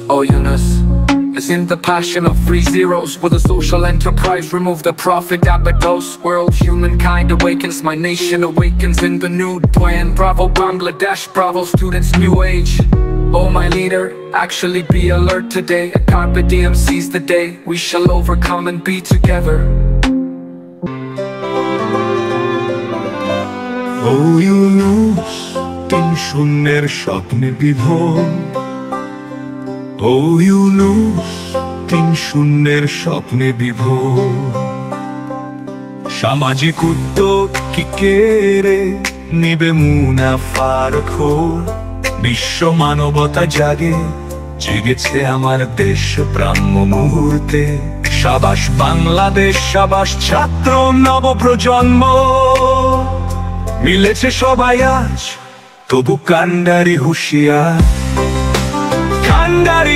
Oh, Yunus is in the passion of 3 zeros. With a social enterprise, remove the profit abatos. World humankind awakens, my nation awakens in the new plan. Bravo Bangladesh, bravo students, new age. Oh my leader, actually be alert today. A carpe diem, seize the day. We shall overcome and be together. Oh Yunus, 3 শূন্যের স্বপ্নে বিভোর। Oh Yunus, 3 শূন্যের স্বপ্নে বিভোর। সামাজিক উদ্যোগ কি কেড়ে নিবে মুনাফার খোর। বিশ্ব মানবতা জাগে, জেগেছে আমার দেশ প্রাম্য মুহূর্তে। সাবাস বাংলাদেশ, সাবাস ছাত্র নবপ্রজন্ম। মিলেছে সবাই আজ, তবু কান্ডারি হুঁশিয়ার, কান্ডারি।